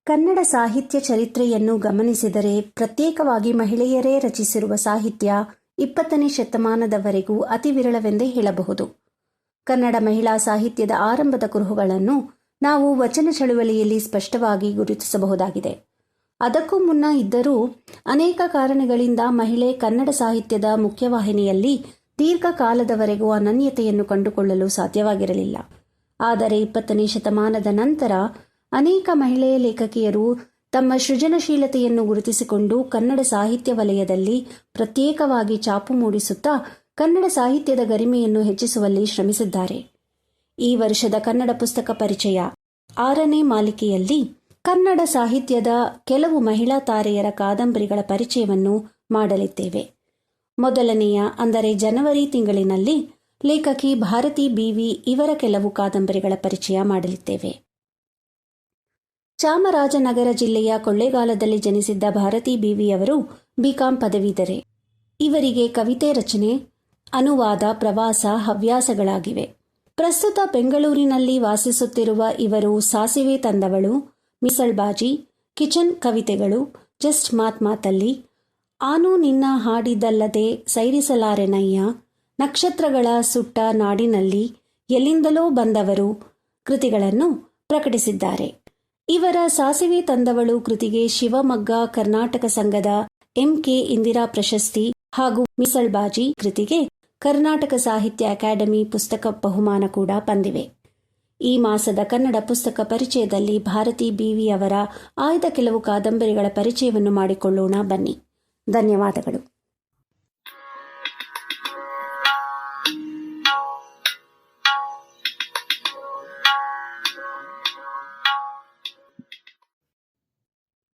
ಕನ್ನಡ ಸಾಹಿತ್ಯ ಚರಿತ್ರೆಯನ್ನು ಗಮನಿಸಿದರೆ ಪ್ರತ್ಯೇಕವಾಗಿ ಮಹಿಳೆಯರೇ ರಚಿಸಿರುವ ಸಾಹಿತ್ಯ 20ನೇ ಶತಮಾನದವರೆಗೂ ಅತಿ ವಿರಳವೆಂದೇ ಹೇಳಬಹುದು. ಕನ್ನಡ ಮಹಿಳಾ ಸಾಹಿತ್ಯದ ಆರಂಭದ ಕುರುಹುಗಳನ್ನು ನಾವು ವಚನ ಚಳುವಳಿಯಲ್ಲಿ ಸ್ಪಷ್ಟವಾಗಿ ಗುರುತಿಸಬಹುದಾಗಿದೆ. ಅದಕ್ಕೂ ಮುನ್ನ ಇದ್ದರೂ ಅನೇಕ ಕಾರಣಗಳಿಂದ ಮಹಿಳೆ ಕನ್ನಡ ಸಾಹಿತ್ಯದ ಮುಖ್ಯವಾಹಿನಿಯಲ್ಲಿ ದೀರ್ಘಕಾಲದವರೆಗೂ ಅನನ್ಯತೆಯನ್ನು ಕಂಡುಕೊಳ್ಳಲು ಸಾಧ್ಯವಾಗಿರಲಿಲ್ಲ. ಆದರೆ 20ನೇ ಶತಮಾನದ ನಂತರ ಅನೇಕ ಮಹಿಳೆಯ ಲೇಖಕಿಯರು ತಮ್ಮ ಸೃಜನಶೀಲತೆಯನ್ನು ಗುರುತಿಸಿಕೊಂಡು ಕನ್ನಡ ಸಾಹಿತ್ಯ ವಲಯದಲ್ಲಿ ಪ್ರತ್ಯೇಕವಾಗಿ ಛಾಪು ಮೂಡಿಸುತ್ತಾ ಕನ್ನಡ ಸಾಹಿತ್ಯದ ಗರಿಮೆಯನ್ನು ಹೆಚ್ಚಿಸುವಲ್ಲಿ ಶ್ರಮಿಸಿದ್ದಾರೆ. ಈ ವರ್ಷದ ಕನ್ನಡ ಪುಸ್ತಕ ಪರಿಚಯ 6ನೇ ಮಾಲಿಕೆಯಲ್ಲಿ ಕನ್ನಡ ಸಾಹಿತ್ಯದ ಕೆಲವು ಮಹಿಳಾ ತಾರೆಯರ ಕಾದಂಬರಿಗಳ ಪರಿಚಯವನ್ನು ಮಾಡಲಿದ್ದೇವೆ. ಮೊದಲನೆಯ ಅಂದರೆ ಜನವರಿ ತಿಂಗಳಿನಲ್ಲಿ ಲೇಖಕಿ ಭಾರತಿ ಬಿ.ವಿ. ಇವರ ಕೆಲವು ಕಾದಂಬರಿಗಳ ಪರಿಚಯ ಮಾಡಲಿದ್ದೇವೆ. ಚಾಮರಾಜನಗರ ಜಿಲ್ಲೆಯ ಕೊಳ್ಳೇಗಾಲದಲ್ಲಿ ಜನಿಸಿದ್ದ ಭಾರತಿ ಬಿ.ವಿ. ಅವರು ಬಿ.ಕಾಂ ಪದವೀಧರೆ. ಇವರಿಗೆ ಕವಿತೆ ರಚನೆ, ಅನುವಾದ, ಪ್ರವಾಸ ಹವ್ಯಾಸಗಳಾಗಿವೆ. ಪ್ರಸ್ತುತ ಬೆಂಗಳೂರಿನಲ್ಲಿ ವಾಸಿಸುತ್ತಿರುವ ಇವರು ಸಾಸಿವೆ ತಂದವಳು, ಮಿಸಳ್ಬಾಜಿ, ಕಿಚನ್ ಕವಿತೆಗಳು, ಜಸ್ಟ್ ಮಾತಲ್ಲಿ, ಆನು ನಿನ್ನ ಹಾಡಿದಲ್ಲದೆ ಸೈರಿಸಲಾರೆನಯ್ಯ, ನಕ್ಷತ್ರಗಳ ಸುಟ್ಟ ನಾಡಿನಲ್ಲಿ, ಎಲ್ಲಿಂದಲೋ ಬಂದವರು ಕೃತಿಗಳನ್ನು ಪ್ರಕಟಿಸಿದ್ದಾರೆ. ಇವರ ಸಾಸಿವೆ ತಂದವಳು ಕೃತಿಗೆ ಶಿವಮೊಗ್ಗ ಕರ್ನಾಟಕ ಸಂಘದ ಎಂ.ಕೆ. ಇಂದಿರಾ ಪ್ರಶಸ್ತಿ ಹಾಗೂ ಮಿಸಳ್ಬಾಜಿ ಕೃತಿಗೆ ಕರ್ನಾಟಕ ಸಾಹಿತ್ಯ ಅಕಾಡೆಮಿ ಪುಸ್ತಕ ಬಹುಮಾನ ಕೂಡ ಬಂದಿವೆ. ಈ ಮಾಸದ ಕನ್ನಡ ಪುಸ್ತಕ ಪರಿಚಯದಲ್ಲಿ ಭಾರತಿ ಬಿ.ವಿ. ಅವರ ಆಯ್ದ ಕೆಲವು ಕಾದಂಬರಿಗಳ ಪರಿಚಯವನ್ನು ಮಾಡಿಕೊಳ್ಳೋಣ ಬನ್ನಿ. ಧನ್ಯವಾದಗಳು.